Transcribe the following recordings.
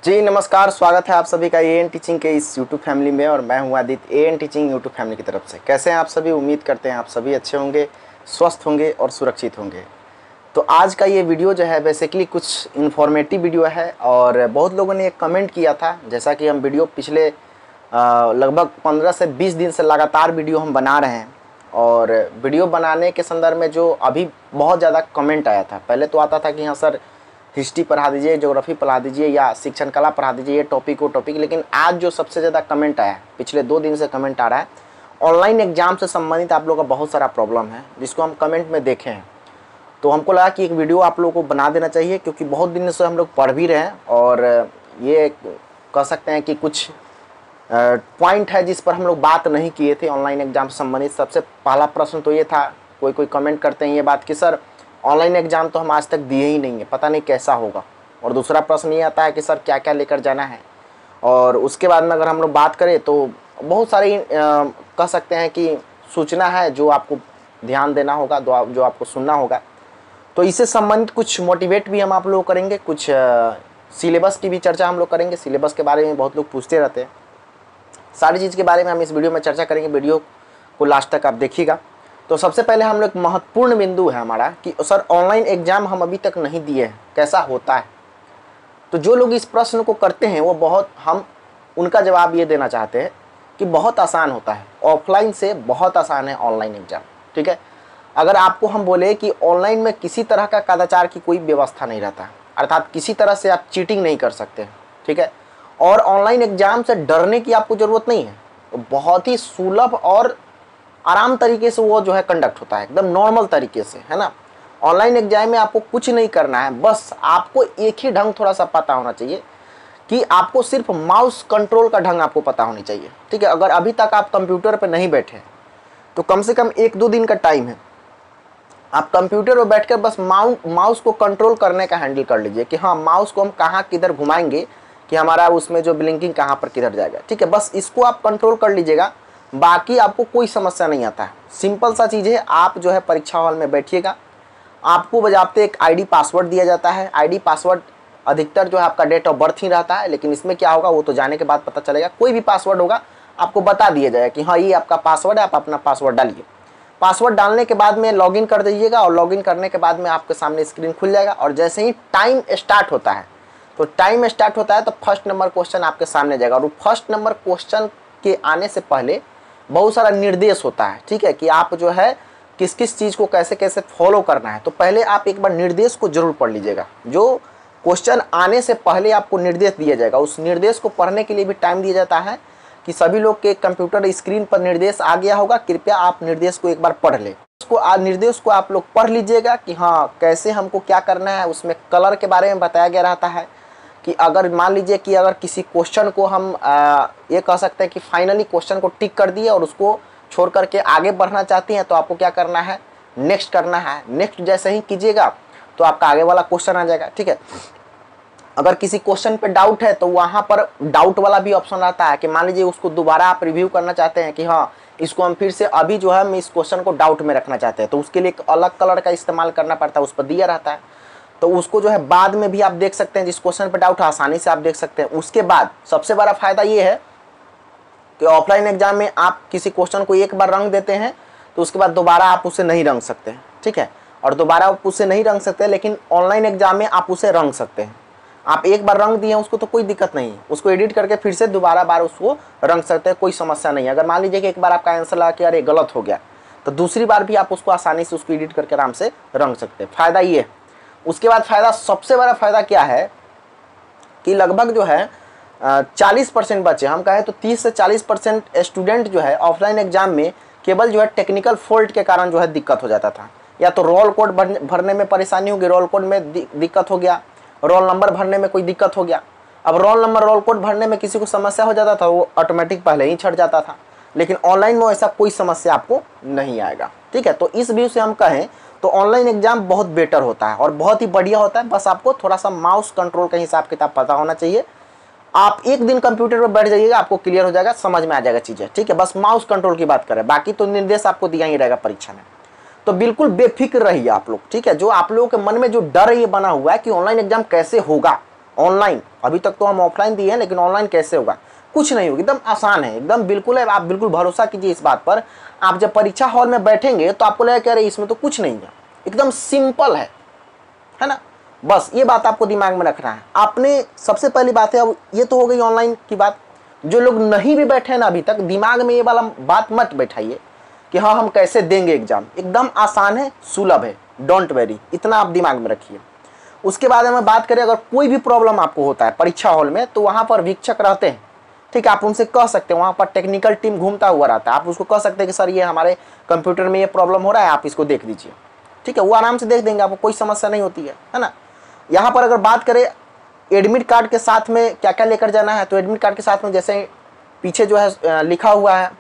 जी नमस्कार, स्वागत है आप सभी का एएन टीचिंग के इस यूट्यूब फैमिली में। और मैं हूं Aditya, an teaching YouTube family की तरफ से। कैसे हैं आप सभी? उम्मीद करते हैं आप सभी अच्छे होंगे, स्वस्थ होंगे और सुरक्षित होंगे। तो आज का ये वीडियो जो है बेसिकली कुछ इन्फॉर्मेटिव वीडियो है। और बहुत लोगों ने एक कमेंट किया था, जैसा कि हम वीडियो पिछले लगभग 15 से 20 दिन से लगातार वीडियो हम बना रहे हैं। और वीडियो बनाने के संदर्भ में जो अभी बहुत ज़्यादा कमेंट आया था, पहले तो आता था कि हाँ सर हिस्ट्री पढ़ा दीजिए, ज्योग्राफी पढ़ा दीजिए या शिक्षण कला पढ़ा दीजिए, ये टॉपिक वो टॉपिक। लेकिन आज जो सबसे ज़्यादा कमेंट आया है, पिछले 2 दिन से कमेंट आ रहा है, ऑनलाइन एग्जाम से संबंधित आप लोगों का बहुत सारा प्रॉब्लम है जिसको हम कमेंट में देखे हैं। तो हमको लगा कि एक वीडियो आप लोगों को बना देना चाहिए, क्योंकि बहुत दिन से हम लोग पढ़ भी रहे हैं। और ये कह सकते हैं कि कुछ पॉइंट है जिस पर हम लोग बात नहीं किए थे ऑनलाइन एग्जाम से संबंधित। सबसे पहला प्रश्न तो ये था, कोई कमेंट करते हैं ये बात कि सर ऑनलाइन एग्जाम तो हम आज तक दिए ही नहीं है, पता नहीं कैसा होगा। और दूसरा प्रश्न ये आता है कि सर क्या क्या लेकर जाना है। और उसके बाद में अगर हम लोग बात करें तो बहुत सारी कह सकते हैं कि सूचना है जो आपको ध्यान देना होगा, जो आपको सुनना होगा। तो इससे संबंधित कुछ मोटिवेट भी हम आप लोग करेंगे, कुछ सिलेबस की भी चर्चा हम लोग करेंगे। सिलेबस के बारे में बहुत लोग पूछते रहते हैं, सारी चीज़ के बारे में हम इस वीडियो में चर्चा करेंगे। वीडियो को लास्ट तक आप देखिएगा। तो सबसे पहले हम लोग महत्वपूर्ण बिंदु है हमारा कि सर ऑनलाइन एग्जाम हम अभी तक नहीं दिए हैं, कैसा होता है। तो जो लोग इस प्रश्न को करते हैं वो हम उनका जवाब ये देना चाहते हैं कि बहुत आसान होता है, ऑफलाइन से बहुत आसान है ऑनलाइन एग्जाम। ठीक है, अगर आपको हम बोले कि ऑनलाइन में किसी तरह का कदाचार की कोई व्यवस्था नहीं रहता, अर्थात किसी तरह से आप चीटिंग नहीं कर सकते। ठीक है, और ऑनलाइन एग्जाम से डरने की आपको ज़रूरत नहीं है, बहुत ही सुलभ और आराम तरीके से वो जो है कंडक्ट होता है, एकदम नॉर्मल तरीके से, है ना। ऑनलाइन एग्जाम में आपको कुछ नहीं करना है, बस आपको एक ही ढंग थोड़ा सा पता होना चाहिए कि आपको सिर्फ माउस कंट्रोल का ढंग आपको पता होनी चाहिए। ठीक है, अगर अभी तक आप कंप्यूटर पर नहीं बैठे तो कम से कम 1-2 दिन का टाइम है, आप कंप्यूटर पर बैठकर बस माउस को कंट्रोल करने का हैंडल कर लीजिए कि हाँ माउस को हम कहाँ किधर घुमाएंगे कि हमारा उसमें जो ब्लिंकिंग कहाँ पर किधर जाएगा। ठीक है, बस इसको आप कंट्रोल कर लीजिएगा, बाकी आपको कोई समस्या नहीं आता है। सिंपल सा चीज़ है, आप जो है परीक्षा हॉल में बैठिएगा, आपको बजाते एक आईडी पासवर्ड दिया जाता है। आईडी पासवर्ड अधिकतर जो है आपका डेट ऑफ बर्थ ही रहता है, लेकिन इसमें क्या होगा वो तो जाने के बाद पता चलेगा। कोई भी पासवर्ड होगा आपको बता दिया जाएगा कि हाँ ये आपका पासवर्ड है, आप अपना पासवर्ड डालिए। पासवर्ड डालने के बाद में लॉगिन कर दीजिएगा, और लॉगिन करने के बाद में आपके सामने स्क्रीन खुल जाएगा। और जैसे ही टाइम स्टार्ट होता है तो फर्स्ट नंबर क्वेश्चन आपके सामने जाएगा। और फर्स्ट नंबर क्वेश्चन के आने से पहले बहुत सारा निर्देश होता है। ठीक है, कि आप जो है किस किस चीज़ को कैसे कैसे फॉलो करना है। तो पहले आप एक बार निर्देश को जरूर पढ़ लीजिएगा। जो क्वेश्चन आने से पहले आपको निर्देश दिया जाएगा, उस निर्देश को पढ़ने के लिए भी टाइम दिया जाता है कि सभी लोग के कंप्यूटर स्क्रीन पर निर्देश आ गया होगा, कृपया आप निर्देश को एक बार पढ़ लें। निर्देश को आप लोग पढ़ लीजिएगा कि हाँ कैसे हमको क्या करना है। उसमें कलर के बारे में बताया गया रहता है कि अगर मान लीजिए कि अगर किसी क्वेश्चन को हम ये कह सकते हैं कि फाइनली क्वेश्चन को टिक कर दिए और उसको छोड़ करके आगे बढ़ना चाहती हैं, तो आपको क्या करना है, नेक्स्ट करना है। नेक्स्ट जैसे ही कीजिएगा तो आपका आगे वाला क्वेश्चन आ जाएगा। ठीक है, अगर किसी क्वेश्चन पे डाउट है तो वहाँ पर डाउट वाला भी ऑप्शन रहता है कि मान लीजिए उसको दोबारा आप रिव्यू करना चाहते हैं कि हाँ इसको हम फिर से अभी जो है मैं इस क्वेश्चन को डाउट में रखना चाहते हैं, तो उसके लिए एक अलग कलर का इस्तेमाल करना पड़ता है, उस पर दिया रहता है। तो उसको जो है बाद में भी आप देख सकते हैं, जिस क्वेश्चन पर डाउट है आसानी से आप देख सकते हैं। उसके बाद सबसे बड़ा फायदा ये है कि ऑफलाइन एग्जाम में आप किसी क्वेश्चन को एक बार रंग देते हैं तो उसके बाद दोबारा आप उसे नहीं रंग सकते। ठीक है, और दोबारा आप उसे नहीं रंग सकते, लेकिन ऑनलाइन एग्जाम में आप उसे रंग सकते हैं। आप एक बार रंग दिए उसको तो कोई दिक्कत नहीं है, उसको एडिट करके फिर से दोबारा बार उसको रंग सकते हैं, कोई समस्या नहीं है। अगर मान लीजिए कि एक बार आपका आंसर लगा कि अरे गलत हो गया, तो दूसरी बार भी आप उसको आसानी से उसको एडिट करके आराम से रंग सकते हैं। फायदा ये है। उसके बाद फायदा, सबसे बड़ा फायदा क्या है कि लगभग जो है 40% बच्चे, हम कहें तो 30 से 40% स्टूडेंट जो है ऑफलाइन एग्जाम में केवल जो है टेक्निकल फॉल्ट के कारण जो है दिक्कत हो जाता था। या तो रोल कोड भरने में परेशानी होगी, रोल कोड में दिक्कत हो गया, रोल नंबर भरने में कोई दिक्कत हो गया। अब रोल नंबर रोल कोड भरने में किसी को समस्या हो जाता था, वो ऑटोमेटिक पहले ही छट जाता था, लेकिन ऑनलाइन में ऐसा कोई समस्या आपको नहीं आएगा। ठीक है, तो इस व्यू से हम कहें तो ऑनलाइन एग्जाम बहुत बेटर होता है और बहुत ही बढ़िया होता है। बस आपको थोड़ा सा माउस कंट्रोल का हिसाब किताब पता होना चाहिए। आप एक दिन कंप्यूटर पर बैठ जाइएगा, आपको क्लियर हो जाएगा, समझ में आ जाएगा चीज़ें। ठीक है, बस माउस कंट्रोल की बात करें, बाकी तो निर्देश आपको दिया ही रहेगा परीक्षा में। तो बिल्कुल बेफिक्र रहिए आप लोग। ठीक है, जो आप लोगों के मन में जो डर ये बना हुआ है कि ऑनलाइन एग्जाम कैसे होगा, ऑनलाइन। अभी तक तो हम ऑफलाइन दिए हैं, लेकिन ऑनलाइन कैसे होगा? कुछ नहीं होगा, एकदम आसान है, एकदम बिल्कुल है। आप बिल्कुल भरोसा कीजिए इस बात पर। आप जब परीक्षा हॉल में बैठेंगे तो आपको लगेगा कि अरे इसमें तो कुछ नहीं है, एकदम सिंपल है ना। बस ये बात आपको दिमाग में रखना है। आपने सबसे पहली बात है, अब ये तो हो गई ऑनलाइन की बात। जो लोग नहीं भी बैठे हैं ना अभी तक, दिमाग में ये वाला बात मत बैठाइए कि हाँ हम कैसे देंगे एग्जाम। एकदम आसान है, सुलभ है, डोंट वेरी, इतना आप दिमाग में रखिए। उसके बाद में बात करें, अगर कोई भी प्रॉब्लम आपको होता है परीक्षा हॉल में, तो वहाँ पर वीक्षक रहते हैं, ठीक है। आप उनसे कह सकते हैं, वहाँ पर टेक्निकल टीम घूमता हुआ रहता है। आप उसको कह सकते हैं कि सर ये हमारे कंप्यूटर में ये प्रॉब्लम हो रहा है, आप इसको देख दीजिए, ठीक है। वो आराम से देख देंगे, आपको कोई समस्या नहीं होती है ना। यहाँ पर अगर बात करें एडमिट कार्ड के साथ में क्या क्या लेकर जाना है, तो एडमिट कार्ड के साथ में जैसे पीछे जो है लिखा हुआ है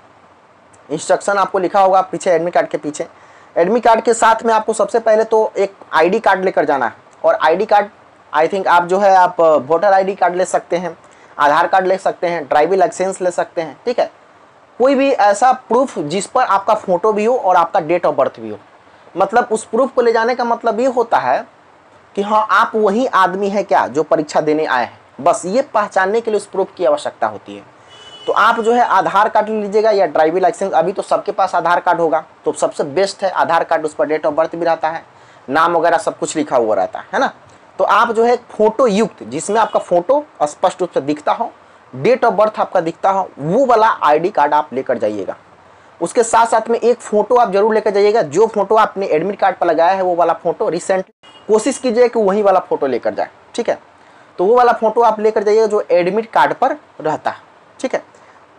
इंस्ट्रक्शन, आपको लिखा होगा पीछे एडमिट कार्ड के पीछे। एडमिट कार्ड के साथ में आपको सबसे पहले तो एक आईडी कार्ड लेकर जाना है। और आईडी कार्ड आई थिंक आप जो है आप वोटर आईडी कार्ड ले सकते हैं, आधार कार्ड ले सकते हैं, ड्राइविंग लाइसेंस ले सकते हैं, ठीक है। कोई भी ऐसा प्रूफ जिस पर आपका फोटो भी हो और आपका डेट ऑफ बर्थ भी हो। मतलब उस प्रूफ को ले जाने का मतलब ये होता है कि हाँ आप वही आदमी है क्या जो परीक्षा देने आए हैं। बस ये पहचानने के लिए उस प्रूफ की आवश्यकता होती है। तो आप जो है आधार कार्ड ले लीजिएगा या ड्राइविंग लाइसेंस। अभी तो सबके पास आधार कार्ड होगा, तो सबसे बेस्ट है आधार कार्ड। उस पर डेट ऑफ बर्थ भी रहता है, नाम वगैरह सब कुछ लिखा हुआ रहता है ना। तो आप जो है फोटो युक्त, जिसमें आपका फोटो स्पष्ट रूप से दिखता हो, डेट ऑफ बर्थ आपका दिखता हो, वो वाला आईडी कार्ड आप लेकर जाइएगा। उसके साथ साथ में एक फोटो आप जरूर लेकर जाइएगा। जो फोटो आपने एडमिट कार्ड पर लगाया है वो वाला फोटो रिसेंट कोशिश कीजिए कि वही वाला फोटो लेकर जाए, ठीक है। तो वो वाला फोटो आप लेकर जाइएगा जो एडमिट कार्ड पर रहता है, ठीक है।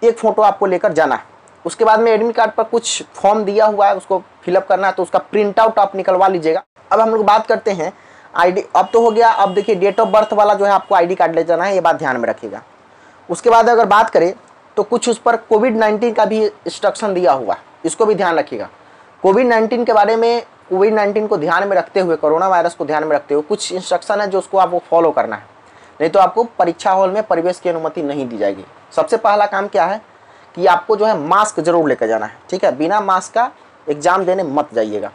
एक फोटो आपको लेकर जाना है। उसके बाद में एडमिट कार्ड पर कुछ फॉर्म दिया हुआ है, उसको फिलअप करना है, तो उसका प्रिंट आउट आप निकलवा लीजिएगा। अब हम लोग बात करते हैं आईडी। अब तो हो गया, अब देखिए डेट ऑफ बर्थ वाला जो है आपको आईडी कार्ड ले जाना है, ये बात ध्यान में रखिएगा। उसके बाद अगर बात करें तो कुछ उस पर कोविड-19 का भी इंस्ट्रक्शन दिया हुआ है, इसको भी ध्यान रखिएगा। कोविड-19 के बारे में, कोविड-19 को ध्यान में रखते हुए, कोरोना वायरस को ध्यान में रखते हुए कुछ इंस्ट्रक्शन है जो उसको आपको फॉलो करना है, नहीं तो आपको परीक्षा हॉल में प्रवेश की अनुमति नहीं दी जाएगी। सबसे पहला काम क्या है कि आपको जो है मास्क जरूर लेकर जाना है, ठीक है। बिना मास्क का एग्जाम देने मत जाइएगा।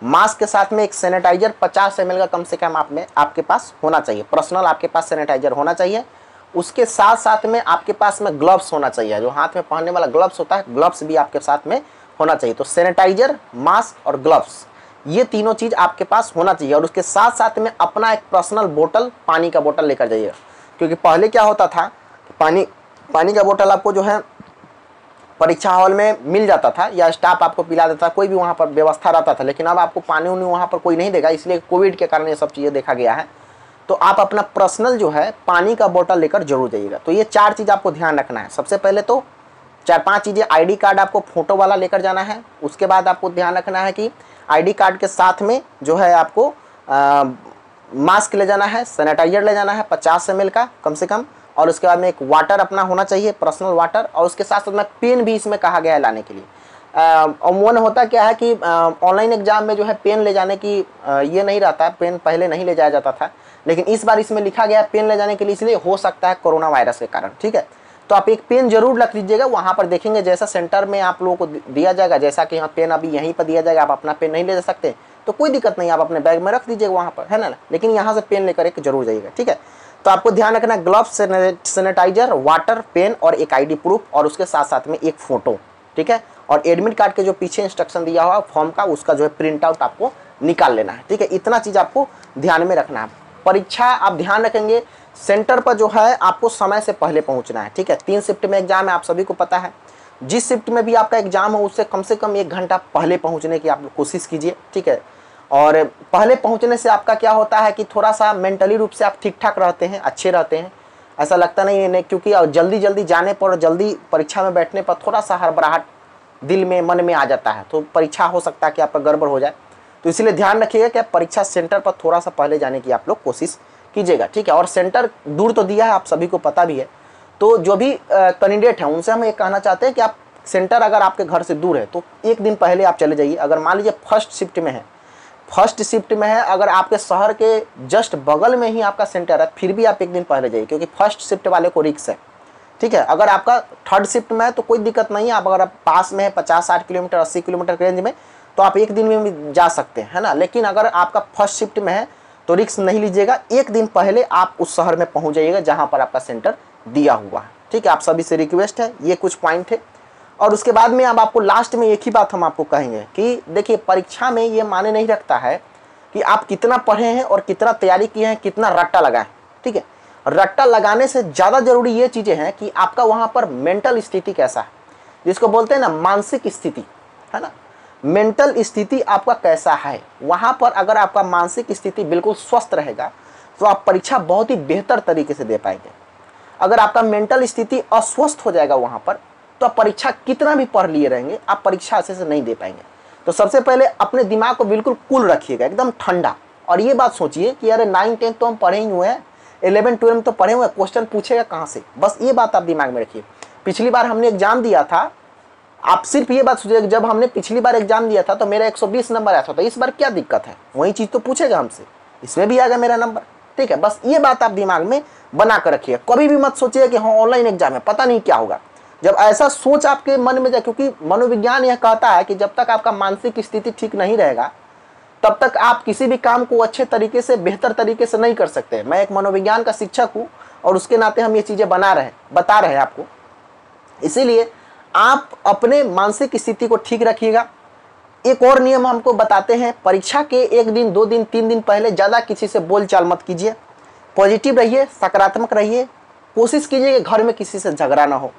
मास्क के साथ में एक सैनिटाइजर 50 ml का कम से कम आपके पास होना चाहिए, पर्सनल आपके पास सैनिटाइजर होना चाहिए। उसके साथ साथ में आपके पास में ग्लव्स होना चाहिए, जो हाथ में पहनने वाला ग्लव्स होता है, ग्लव्स भी आपके साथ में होना चाहिए। तो सैनिटाइजर, मास्क और ग्लव्स, ये तीनों चीज़ आपके पास होना चाहिए। और उसके साथ साथ में अपना एक पर्सनल बोतल, पानी का बोतल लेकर जाइएगा। क्योंकि पहले क्या होता था, पानी का बोतल आपको जो है परीक्षा हॉल में मिल जाता था या स्टाफ आपको पिला देता था, कोई भी वहाँ पर व्यवस्था रहता था। लेकिन अब आपको पानी उनी वहाँ पर कोई नहीं देगा, इसलिए कोविड के कारण ये सब चीज़ें देखा गया है। तो आप अपना पर्सनल जो है पानी का बोतल लेकर जरूर जाइएगा। तो ये 4 चीज़ आपको ध्यान रखना है। सबसे पहले तो 4-5 चीज़ें, आईडी कार्ड आपको फोटो वाला लेकर जाना है। उसके बाद आपको ध्यान रखना है कि आईडी कार्ड के साथ में जो है आपको मास्क ले जाना है, सैनिटाइजर ले जाना है 50 ml का कम से कम। और उसके बाद में एक वाटर अपना होना चाहिए, पर्सनल वाटर। और उसके साथ साथ में पेन भी इसमें कहा गया है लाने के लिए। अमूमन होता क्या है कि ऑनलाइन एग्जाम में जो है पेन ले जाने की ये नहीं रहता, पेन पहले नहीं ले जाया जाता था, लेकिन इस बार इसमें लिखा गया है पेन ले जाने के लिए, इसलिए हो सकता है कोरोना वायरस के कारण, ठीक है। तो आप एक पेन जरूर रख लीजिएगा। वहाँ पर देखेंगे जैसा सेंटर में आप लोगों को दिया जाएगा, जैसा कि यहाँ पेन अभी यहीं पर दिया जाएगा, आप अपना पेन नहीं ले जा सकते तो कोई दिक्कत नहीं, आप अपने बैग में रख दीजिएगा वहाँ पर, है ना। लेकिन यहाँ से पेन लेकर एक जरूर जाइएगा, ठीक है। तो आपको ध्यान रखना, ग्लव्स, सैनिटाइजर, वाटर, पेन और एक आईडी प्रूफ, और उसके साथ साथ में एक फोटो, ठीक है। और एडमिट कार्ड के जो पीछे इंस्ट्रक्शन दिया हुआ फॉर्म का, उसका जो है प्रिंट आउट आपको निकाल लेना है, ठीक है। इतना चीज़ आपको ध्यान में रखना है। परीक्षा आप ध्यान रखेंगे, सेंटर पर जो है आपको समय से पहले पहुंचना है, ठीक है। 3 शिफ्ट में एग्जाम है, आप सभी को पता है। जिस शिफ्ट में भी आपका एग्जाम हो उससे कम से कम 1 घंटा पहले पहुंचने की आप कोशिश कीजिए, ठीक है। और पहले पहुंचने से आपका क्या होता है कि थोड़ा सा मेंटली रूप से आप ठीक ठाक रहते हैं, अच्छे रहते हैं, ऐसा लगता नहीं है। क्योंकि जल्दी जाने पर, जल्दी परीक्षा में बैठने पर थोड़ा सा हड़बड़ाहट दिल में, मन में आ जाता है, तो परीक्षा हो सकता है कि आपका गड़बड़ हो जाए। तो इसलिए ध्यान रखिएगा कि परीक्षा सेंटर पर थोड़ा सा पहले जाने की आप लोग कोशिश कीजिएगा, ठीक है। और सेंटर दूर तो दिया है, आप सभी को पता भी है। तो जो भी कैंडिडेट हैं उनसे हम ये कहना चाहते हैं कि आप सेंटर अगर आपके घर से दूर है तो 1 दिन पहले आप चले जाइए। अगर मान लीजिए फर्स्ट शिफ्ट में है, अगर आपके शहर के जस्ट बगल में ही आपका सेंटर है, फिर भी आप 1 दिन पहले जाइए, क्योंकि फर्स्ट शिफ्ट वाले को रिस्क है, ठीक है। अगर आपका थर्ड शिफ्ट में है तो कोई दिक्कत नहीं है, आप अगर आप पास में है 50-60 किलोमीटर, 80 किलोमीटर के रेंज में, तो आप 1 दिन में भी जा सकते हैं, है ना। लेकिन अगर आपका फर्स्ट शिफ्ट में है तो रिस्क नहीं लीजिएगा, एक दिन पहले आप उस शहर में पहुंच जाइएगा जहां पर आपका सेंटर दिया हुआ है। ठीक है, आप सभी से रिक्वेस्ट है, ये कुछ पॉइंट है। और उसके बाद में अब आपको लास्ट में एक ही बात हम आपको कहेंगे कि देखिए, परीक्षा में ये माने नहीं रखता है कि आप कितना पढ़े हैं और कितना तैयारी किए हैं, कितना रट्टा लगाएं। ठीक है, रट्टा लगाने से ज़्यादा जरूरी ये चीज़ें हैं कि आपका वहाँ पर मेंटल स्थिति कैसा है, जिसको बोलते हैं ना मानसिक स्थिति, है ना। मेंटल स्थिति आपका कैसा है, वहाँ पर अगर आपका मानसिक स्थिति बिल्कुल स्वस्थ रहेगा तो आप परीक्षा बहुत ही बेहतर तरीके से दे पाएंगे। अगर आपका मेंटल स्थिति अस्वस्थ हो जाएगा वहाँ पर, तो आप परीक्षा कितना भी पढ़ लिए रहेंगे, आप परीक्षा अच्छे से नहीं दे पाएंगे। तो सबसे पहले अपने दिमाग को बिल्कुल कूल रखिएगा, एकदम ठंडा। और ये बात सोचिए कि अरे 9-10 तो हम पढ़े ही हुए हैं, 11-12 तो पढ़े हुए हैं, क्वेश्चन पूछेगा कहाँ से। बस ये बात आप दिमाग में रखिए। पिछली बार हमने एग्जाम दिया था, आप सिर्फ ये बात सोचिए, जब हमने पिछली बार एग्जाम दिया था तो मेरा 120 नंबर आया था, तो इस बार क्या दिक्कत है, वही चीज़ तो पूछेगा हमसे, इसमें भी आएगा मेरा नंबर। ठीक है, बस ये बात आप दिमाग में बना कर रखिए। कभी भी मत सोचिए कि हाँ ऑनलाइन एग्जाम है, पता नहीं क्या होगा। जब ऐसा सोच आपके मन में जाए, क्योंकि मनोविज्ञान यह कहता है कि जब तक आपका मानसिक स्थिति ठीक नहीं रहेगा तब तक आप किसी भी काम को अच्छे तरीके से, बेहतर तरीके से नहीं कर सकते। मैं एक मनोविज्ञान का शिक्षक हूँ और उसके नाते हम ये चीज़ें बता रहे हैं आपको। इसीलिए आप अपने मानसिक स्थिति को ठीक रखिएगा। एक और नियम हमको बताते हैं, परीक्षा के 1 दिन, 2 दिन, 3 दिन पहले ज़्यादा किसी से बोलचाल मत कीजिए। पॉजिटिव रहिए, सकारात्मक रहिए, कोशिश कीजिए कि घर में किसी से झगड़ा ना हो।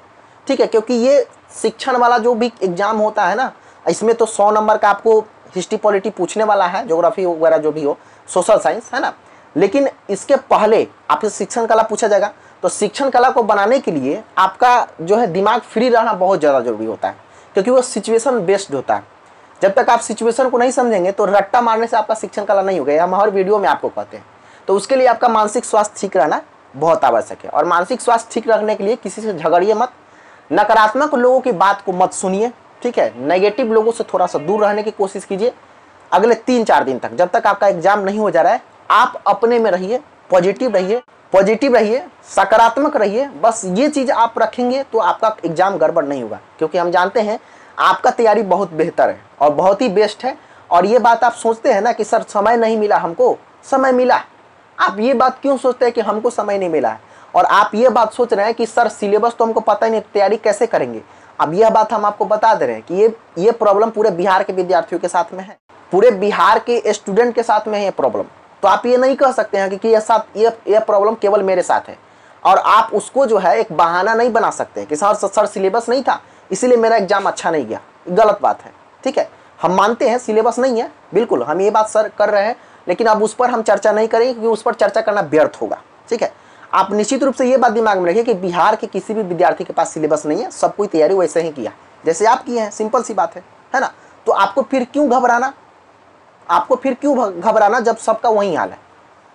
ठीक है, क्योंकि ये शिक्षण वाला जो भी एग्जाम होता है ना, इसमें तो 100 नंबर का आपको हिस्ट्री पॉलिटी पूछने वाला है, ज्योग्राफी वगैरह जो भी हो, सोशल साइंस, है ना। लेकिन इसके पहले आपसे शिक्षण कला पूछा जाएगा। तो शिक्षण कला को बनाने के लिए आपका जो है दिमाग फ्री रहना बहुत ज़्यादा जरूरी होता है, क्योंकि वो सिचुएशन बेस्ड होता है। जब तक आप सिचुएशन को नहीं समझेंगे तो रट्टा मारने से आपका शिक्षण कला नहीं होगा, हम हर वीडियो में आपको कहते हैं। तो उसके लिए आपका मानसिक स्वास्थ्य ठीक रहना बहुत आवश्यक है। और मानसिक स्वास्थ्य ठीक रखने के लिए किसी से झगड़िए मत, नकारात्मक लोगों की बात को मत सुनिए। ठीक है, नेगेटिव लोगों से थोड़ा सा दूर रहने की कोशिश कीजिए। अगले 3-4 दिन तक, जब तक आपका एग्जाम नहीं हो जा रहा है, आप अपने में रहिए, पॉजिटिव रहिए, सकारात्मक रहिए। बस ये चीज़ आप रखेंगे तो आपका एग्जाम गड़बड़ नहीं होगा, क्योंकि हम जानते हैं आपका तैयारी बहुत बेहतर है और बहुत ही बेस्ट है। और ये बात आप सोचते हैं ना कि सर समय नहीं मिला, हमको समय मिला। आप ये बात क्यों सोचते हैं कि हमको समय नहीं मिला है, और आप ये बात सोच रहे हैं कि सर सिलेबस तो हमको पता ही नहीं, तैयारी कैसे करेंगे। अब यह बात हम आपको बता दे रहे हैं कि ये प्रॉब्लम पूरे बिहार के विद्यार्थियों के साथ में है, पूरे बिहार के स्टूडेंट के साथ में है ये प्रॉब्लम। तो आप ये नहीं कह सकते हैं कि ये प्रॉब्लम केवल मेरे साथ है, और आप उसको जो है एक बहाना नहीं बना सकते कि सर सिलेबस नहीं था इसीलिए मेरा एग्जाम अच्छा नहीं गया। गलत बात है। ठीक है, हम मानते हैं सिलेबस नहीं है, बिल्कुल हम ये बात सर कर रहे हैं, लेकिन अब उस पर हम चर्चा नहीं करेंगे क्योंकि उस पर चर्चा करना व्यर्थ होगा। ठीक है, आप निश्चित रूप से ये बात दिमाग में रखिए कि बिहार के किसी भी विद्यार्थी के पास सिलेबस नहीं है, सब कोई तैयारी वैसे ही किया जैसे आप किए हैं, सिंपल सी बात है ना। तो आपको फिर क्यों घबराना, जब सबका वही हाल है।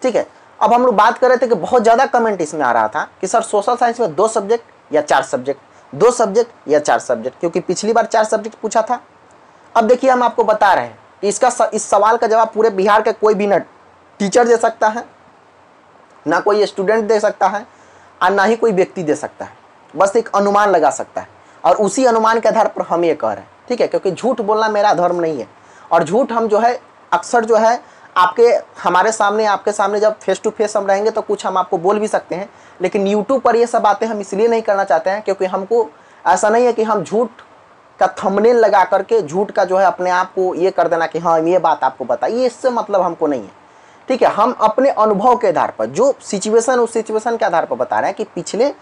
ठीक है, अब हम लोग बात कर रहे थे कि बहुत ज़्यादा कमेंट इसमें आ रहा था कि सर सोशल साइंस में 2 सब्जेक्ट या 4 सब्जेक्ट, 2 सब्जेक्ट या 4 सब्जेक्ट, क्योंकि पिछली बार 4 सब्जेक्ट पूछा था। अब देखिए, हम आपको बता रहे हैं कि इस सवाल का जवाब पूरे बिहार का कोई भी ना टीचर दे सकता है, ना कोई स्टूडेंट दे सकता है, और ना ही कोई व्यक्ति दे सकता है। बस एक अनुमान लगा सकता है, और उसी अनुमान के आधार पर हम ये कह रहे हैं। ठीक है, क्योंकि झूठ बोलना मेरा धर्म नहीं है, और झूठ हम जो है अक्सर जो है आपके सामने जब फेस टू फेस हम रहेंगे तो कुछ हम आपको बोल भी सकते हैं, लेकिन यूट्यूब पर ये सब बातें हम इसलिए नहीं करना चाहते हैं क्योंकि हमको ऐसा नहीं है कि हम झूठ का थंबनेल लगा करके झूठ का जो है अपने आप को ये कर देना कि हाँ ये बात आपको बताइए, इससे मतलब हमको नहीं है। ठीक है, हम अपने अनुभव के आधार पर जो सिचुएशन, उस सिचुएशन के आधार पर बता रहे हैं कि पिछले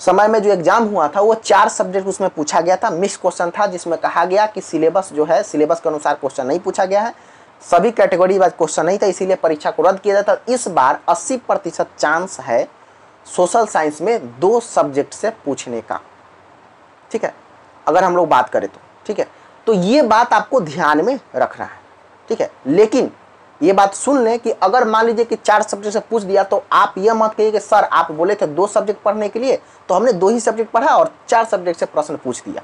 समय में जो एग्जाम हुआ था वो 4 सब्जेक्ट उसमें पूछा गया था, मिक्स क्वेश्चन था, जिसमें कहा गया कि सिलेबस जो है सिलेबस के अनुसार क्वेश्चन नहीं पूछा गया है, सभी कैटेगरी वाइज क्वेश्चन नहीं था, इसीलिए परीक्षा को रद्द किया जाता। इस बार 80% चांस है सोशल साइंस में 2 सब्जेक्ट से पूछने का। ठीक है, अगर हम लोग बात करें तो। ठीक है, तो ये बात आपको ध्यान में रखना है। ठीक है, लेकिन ये बात सुन लें कि अगर मान लीजिए कि 4 सब्जेक्ट से पूछ दिया तो आप ये मत कहिए कि सर आप बोले थे 2 सब्जेक्ट पढ़ने के लिए, तो हमने 2 ही सब्जेक्ट पढ़ा और 4 सब्जेक्ट से प्रश्न पूछ दिया।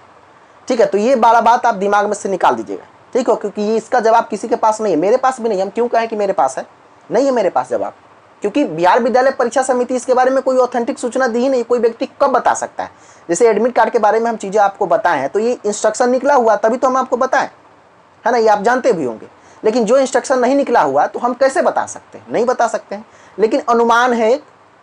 ठीक है, तो ये बड़ा बात आप दिमाग में से निकाल दीजिएगा। ठीक है, क्योंकि ये इसका जवाब किसी के पास नहीं है, मेरे पास भी नहीं। हम क्यों कहें कि मेरे पास है, नहीं है मेरे पास जवाब, क्योंकि बिहार विद्यालय परीक्षा समिति इसके बारे में कोई ऑथेंटिक सूचना दी ही नहीं। कोई व्यक्ति कब बता सकता है? जैसे एडमिट कार्ड के बारे में हम चीज़ें आपको बताएं हैं तो ये इंस्ट्रक्शन निकला हुआ तभी तो हम आपको बताएं, है ना, ये आप जानते भी होंगे। लेकिन जो इंस्ट्रक्शन नहीं निकला हुआ तो हम कैसे बता सकते हैं, नहीं बता सकते हैं। लेकिन अनुमान है,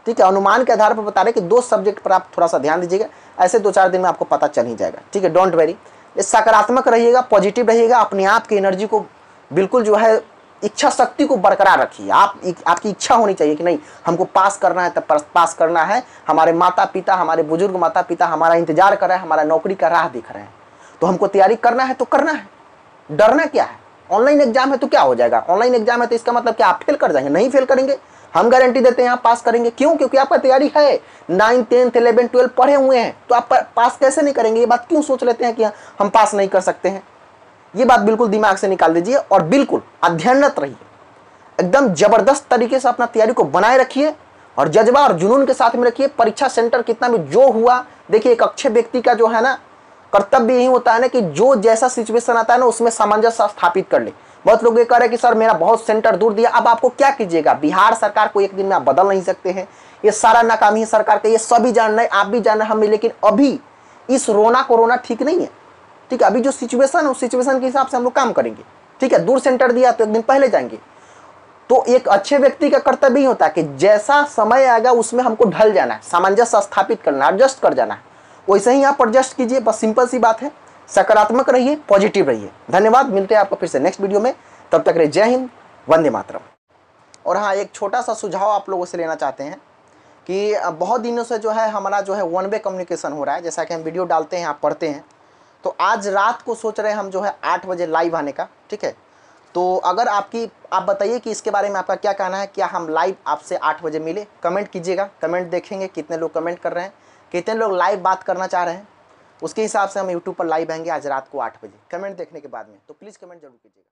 ठीक है, अनुमान के आधार पर बता रहे कि 2 सब्जेक्ट पर आप थोड़ा सा ध्यान दीजिएगा, ऐसे 2-4 दिन में आपको पता चल ही जाएगा, ठीक है। डोंट वेरी, सकारात्मक रहिएगा, पॉजिटिव रहिएगा, अपने आप की एनर्जी को बिल्कुल जो है इच्छा शक्ति को बरकरार रखिए। आपकी इच्छा होनी चाहिए कि नहीं हमको पास करना है, तब पास करना है। हमारे माता पिता, हमारे बुजुर्ग माता पिता हमारा इंतजार कर रहे हैं, हमारा नौकरी का राह देख रहे हैं, तो हमको तैयारी करना है तो करना है। डरना क्या है? ऑनलाइन एग्जाम है तो क्या हो जाएगा? ऑनलाइन एग्जाम है तो इसका मतलब क्या आप फेल कर जाएंगे? नहीं फेल करेंगे, हम गारंटी देते हैं आप पास करेंगे। क्यों? क्योंकि आपका तैयारी है, 9, 10, 11, 12 पढ़े हुए हैं, तो आप पास कैसे नहीं करेंगे? ये बात क्यों सोच लेते हैं कि हम पास नहीं कर सकते हैं? ये बात बिल्कुल दिमाग से निकाल दीजिए और बिल्कुल अध्ययनरत रहिए, एकदम जबरदस्त तरीके से अपना तैयारी को बनाए रखिए और जज्बा और जुनून के साथ में रखिए। परीक्षा सेंटर कितना भी जो हुआ, देखिए एक अच्छे व्यक्ति का जो है ना कर्तव्य यही होता है ना कि जो जैसा सिचुएशन आता है ना उसमें सामंजस्य स्थापित कर ले। बहुत लोग ये कह रहे हैं कि सर मेरा बहुत सेंटर दूर दिया, अब आपको क्या कीजिएगा? बिहार सरकार को एक दिन में आप बदल नहीं सकते हैं, ये सारा नाकामी सरकार का, ये सभी जान रहे हैं, आप भी जान रहे हैं, हम भी। लेकिन अभी इस कोरोना ठीक नहीं है, ठीक है। अभी जो सिचुएशन है उस सिचुएशन के हिसाब से हम लोग काम करेंगे, ठीक है। दूर सेंटर दिया तो एक दिन पहले जाएंगे। तो एक अच्छे व्यक्ति का कर्तव्य ही होता है कि जैसा समय आएगा उसमें हमको ढल जाना है, सामंजस्य स्थापित करना, एडजस्ट कर जाना है, वैसे ही आप एडजस्ट कीजिए। बस सिंपल सी बात है, सकारात्मक रहिए, पॉजिटिव रहिए। धन्यवाद, मिलते हैं आपको फिर से नेक्स्ट वीडियो में, तब तक रहिए। जय हिंद, वंदे मातरम। और हाँ, एक छोटा सा सुझाव आप लोगों से लेना चाहते हैं कि बहुत दिनों से जो है हमारा जो है 1 वे कम्युनिकेशन हो रहा है। जैसा कि हम वीडियो डालते हैं, आप पढ़ते हैं, तो आज रात को सोच रहे हैं हम जो है 8 बजे लाइव आने का, ठीक है। तो अगर आप बताइए कि इसके बारे में आपका क्या कहना है, क्या हम लाइव आपसे 8 बजे मिले? कमेंट कीजिएगा, कमेंट देखेंगे कितने लोग कमेंट कर रहे हैं, कितने लोग लाइव बात करना चाह रहे हैं, उसके हिसाब से हम यूट्यूब पर लाइव आएंगे आज रात को 8 बजे कमेंट देखने के बाद में। तो प्लीज़ कमेंट जरूर कीजिएगा।